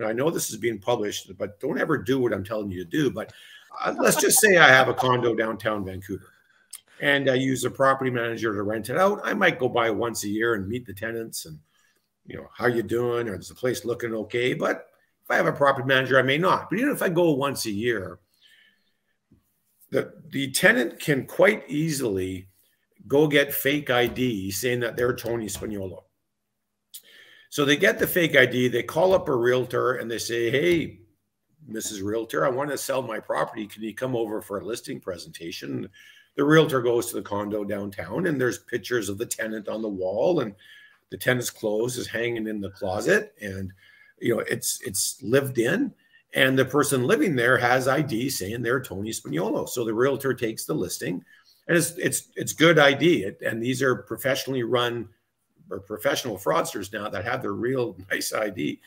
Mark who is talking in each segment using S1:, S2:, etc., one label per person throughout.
S1: I know this is being published, but don't ever do what I'm telling you to do. But let's just say I have a condo downtown Vancouver and I use a property manager to rent it out. I might go by once a year and meet the tenants and, how you doing? Or is the place looking okay? But if I have a property manager, I may not. But even if I go once a year, the tenant can quite easily go get fake ID saying that they're Tony Spagnuolo. So they get the fake ID, they call up a realtor and they say, hey, Mrs. Realtor, I want to sell my property. Can you come over for a listing presentation? The realtor goes to the condo downtown and there's pictures of the tenant on the wall and the tenant's clothes is hanging in the closet and, it's lived in. And the person living there has ID saying they're Tony Spagnuolo. So the realtor takes the listing and it's good ID. And these are professionally run or professional fraudsters now that have their real nice ID.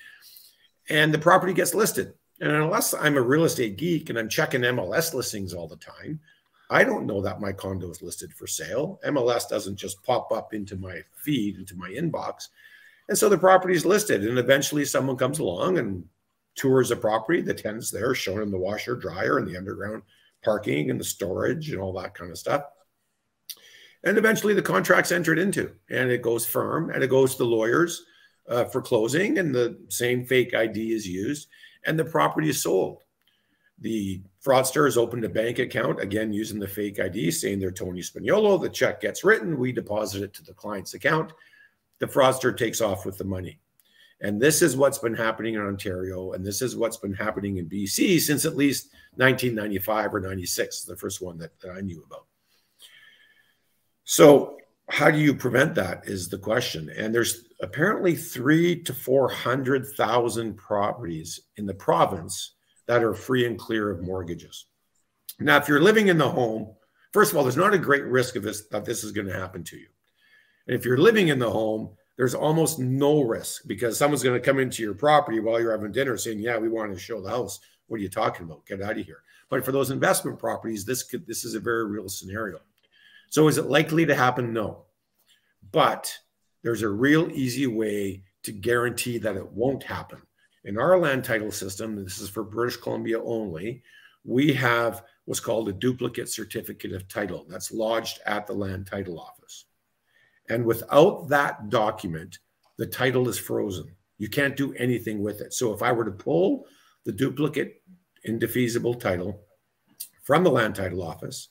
S1: And the property gets listed. And unless I'm a real estate geek and I'm checking MLS listings all the time, I don't know that my condo is listed for sale. MLS doesn't just pop up into my feed, into my inbox. And so the property is listed. And eventually someone comes along and tours the property. The tenant's there showing them the washer, dryer, and the underground parking and the storage and all that kind of stuff. And eventually the contract's entered into and it goes firm and it goes to the lawyers for closing and the same fake ID is used and the property is sold. The fraudster has opened a bank account, again, using the fake ID, saying they're Tony Spagnuolo. The check gets written. We deposit it to the client's account. The fraudster takes off with the money. And this is what's been happening in Ontario. And this is what's been happening in BC since at least 1995 or 96, the first one that I knew about. So how do you prevent that is the question. And there's apparently 300,000 to 400,000 properties in the province that are free and clear of mortgages. Now, if you're living in the home, first of all, there's not a great risk of that this is going to happen to you. And if you're living in the home, there's almost no risk because someone's going to come into your property while you're having dinner saying, yeah, we want to show the house. What are you talking about? Get out of here. But for those investment properties, this is a very real scenario. So is it likely to happen? No. But there's a real easy way to guarantee that it won't happen. In our land title system, and this is for British Columbia only, we have what's called a duplicate certificate of title that's lodged at the land title office. And without that document, the title is frozen. You can't do anything with it. So if I were to pull the duplicate indefeasible title from the land title office,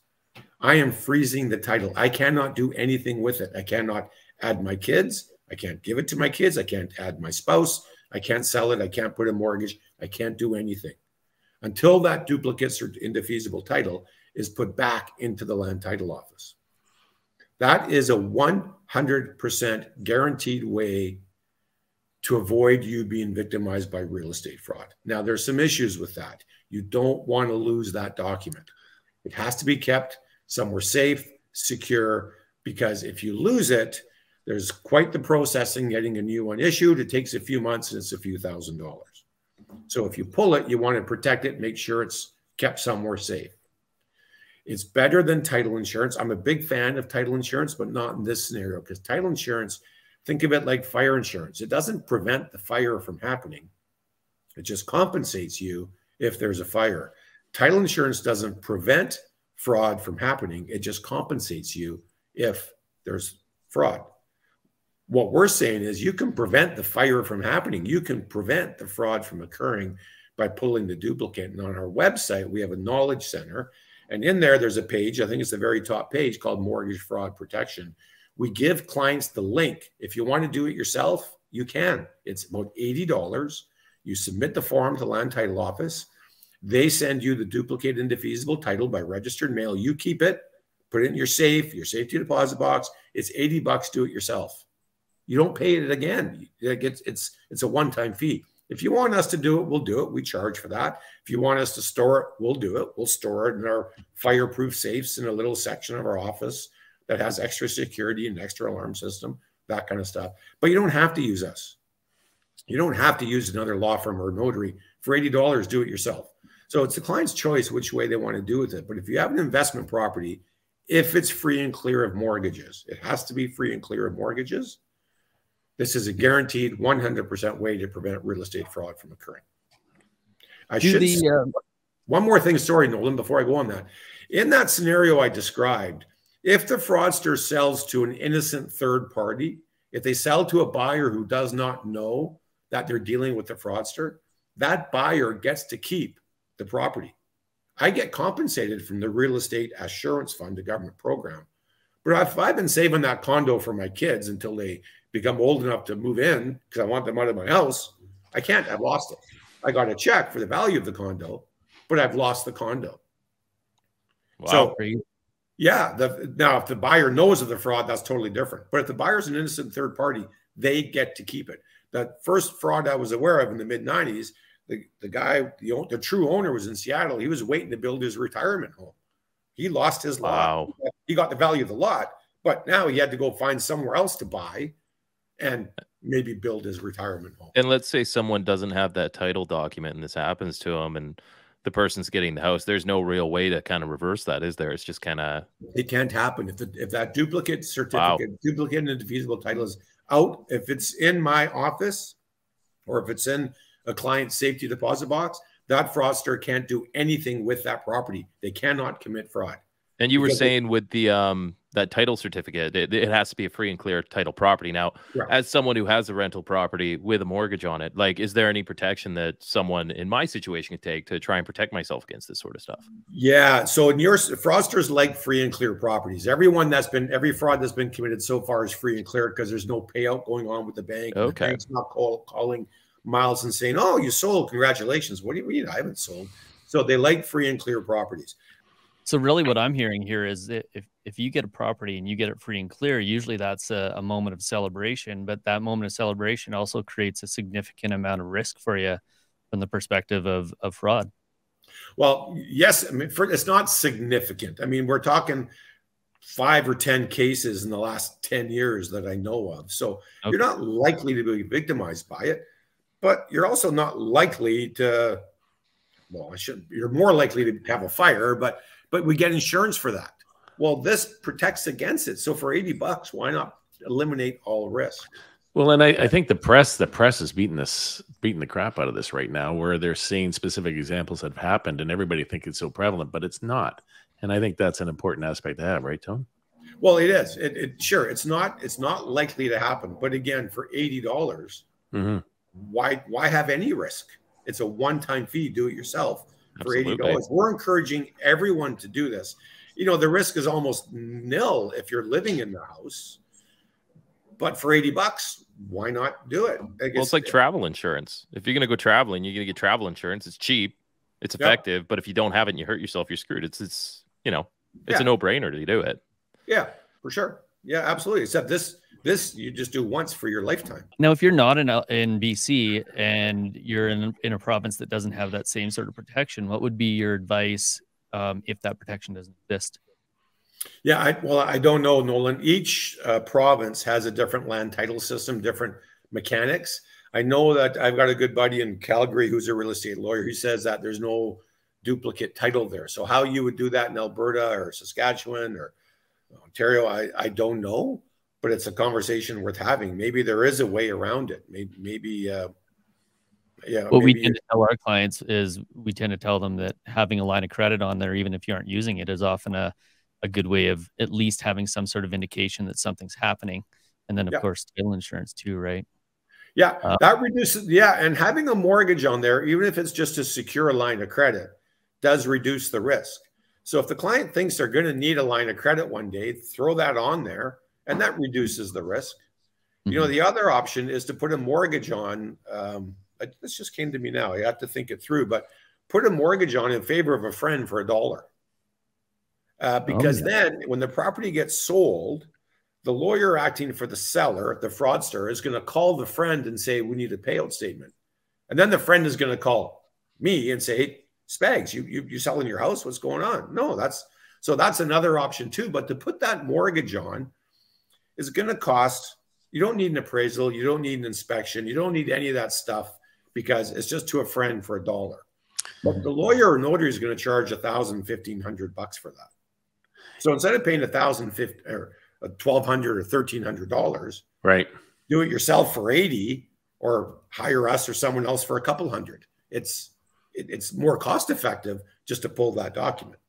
S1: I am freezing the title. I cannot do anything with it. I cannot add my kids. I can't give it to my kids. I can't add my spouse. I can't sell it. I can't put a mortgage. I can't do anything until that duplicate or indefeasible title is put back into the land title office. That is a 100% guaranteed way to avoid you being victimized by real estate fraud. Now, there's some issues with that. You don't want to lose that document. It has to be kept somewhere safe, secure, because if you lose it, there's quite the processing getting a new one issued. It takes a few months and it's a few $1,000s. So if you pull it, you want to protect it, make sure it's kept somewhere safe. It's better than title insurance. I'm a big fan of title insurance, but not in this scenario because title insurance, think of it like fire insurance. It doesn't prevent the fire from happening. It just compensates you if there's a fire. Title insurance doesn't prevent fraud from happening. It just compensates you if there's fraud. What we're saying is you can prevent the fire from happening. You can prevent the fraud from occurring by pulling the duplicate. And on our website, we have a knowledge center. And in there, there's a page, I think it's the very top page, called Mortgage Fraud Protection. We give clients the link. If you want to do it yourself, you can. It's about $80. You submit the form to the Land Title Office. They send you the duplicate indefeasible title by registered mail. You keep it, put it in your safe, your safety deposit box. It's $80. Do it yourself. You don't pay it again. It's a one-time fee. If you want us to do it, we'll do it. We charge for that. If you want us to store it, we'll do it. We'll store it in our fireproof safes in a little section of our office that has extra security and extra alarm system, that kind of stuff. But you don't have to use us. You don't have to use another law firm or notary. For $80, do it yourself. So it's the client's choice which way they want to do with it. But if you have an investment property, if it's free and clear of mortgages, it has to be free and clear of mortgages. This is a guaranteed 100% way to prevent real estate fraud from occurring. One more thing, sorry, Nolan, before I go on that. In that scenario I described, if the fraudster sells to an innocent third party, if they sell to a buyer who does not know that they're dealing with the fraudster, that buyer gets to keep the property. I get compensated from the Real Estate Assurance Fund, the government program. But if I've been saving that condo for my kids until they become old enough to move in because I want them out of my house, I can't. I've lost it. I got a check for the value of the condo, but I've lost the condo.
S2: Wow.
S1: So, yeah. Now, if the buyer knows of the fraud, that's totally different. But if the buyer's an innocent third party, they get to keep it. That first fraud I was aware of in the mid-90s, the guy, the true owner was in Seattle. He was waiting to build his retirement home. He lost his lot. He got the value of the lot, but now he had to go find somewhere else to buy and maybe build his retirement home.
S2: And let's say someone doesn't have that title document and this happens to them and the person's getting the house. There's no real way to kind of reverse that, is there? It's just kind of...
S1: It can't happen. If that duplicate certificate, duplicate and indefeasible title is out, if it's in my office or if it's in a client's safety deposit box, that fraudster can't do anything with that property. They cannot commit fraud.
S2: And you were saying with the that title certificate, it has to be a free and clear title property. Now, as someone who has a rental property with a mortgage on it, like, is there any protection that someone in my situation could take to try and protect myself against this sort of stuff?
S1: Yeah. So in your fraudsters like free and clear properties. Every fraud that's been committed so far is free and clear because there's no payout going on with the bank.
S2: Okay.
S1: The bank's not calling Miles and saying, "Oh, you sold. Congratulations." What do you mean? I haven't sold. So they like free and clear properties.
S3: So really what I'm hearing here is that if you get a property and you get it free and clear, usually that's a moment of celebration, but that moment of celebration also creates a significant amount of risk for you from the perspective of fraud.
S1: Well, yes. I mean, it's not significant. I mean, we're talking 5 or 10 cases in the last 10 years that I know of. So you're not likely to be victimized by it, but you're also not likely to, well, you're more likely to have a fire, but we get insurance for that. Well, this protects against it. So for $80, why not eliminate all risk?
S4: Well, and I think the press is beating the crap out of this right now, where they're seeing specific examples that have happened, and everybody thinks it's so prevalent, but it's not. And I think that's an important aspect to have, right, Tone?
S1: Well, it is. Sure, it's not likely to happen. But again, for $80, why have any risk? It's a one-time fee. Do it yourself. For $80. We're encouraging everyone to do this. You know, the risk is almost nil if you're living in the house, but for $80, why not do it?
S2: Well, it's like travel insurance. If you're going to go traveling, you're going to get travel insurance. It's cheap, it's effective, but if you don't have it and you hurt yourself, you're screwed. It's a no-brainer to do it.
S1: Yeah, for sure. Yeah, absolutely. Except this you just do once for your lifetime.
S3: Now, if you're not in BC and you're in a province that doesn't have that same sort of protection, what would be your advice if that protection doesn't exist?
S1: Yeah, I don't know, Nolan. Each province has a different land title system, different mechanics. I know that I've got a good buddy in Calgary who's a real estate lawyer. He says that there's no duplicate title there. So how you would do that in Alberta or Saskatchewan or Ontario, I don't know. But it's a conversation worth having. Maybe there is a way around it. Maybe
S3: what we tend to tell our clients is we tend to tell them that having a line of credit on there, even if you aren't using it, is often a good way of at least having some sort of indication that something's happening. And then, of course, title insurance too, right?
S1: Yeah, that reduces. Yeah, and having a mortgage on there, even if it's just to secure a line of credit, does reduce the risk. So if the client thinks they're going to need a line of credit one day, throw that on there. And that reduces the risk. You know, the other option is to put a mortgage on. This just came to me now. I have to think it through, but put a mortgage on in favor of a friend for $1. Because then when the property gets sold, the lawyer acting for the seller, the fraudster, is going to call the friend and say, we need a payout statement. And then the friend is going to call me and say, hey, Spags, you selling your house? What's going on? No, that's another option too. But to put that mortgage on is going to cost, you don't need an appraisal, you don't need an inspection, you don't need any of that stuff because it's just to a friend for $1. But the lawyer or notary is going to charge $1,000, $1,500 for that. So instead of paying $1,050 or $1,200 or $1,300,
S4: right,
S1: do it yourself for 80 or hire us or someone else for a couple hundred. It's more cost effective just to pull that document.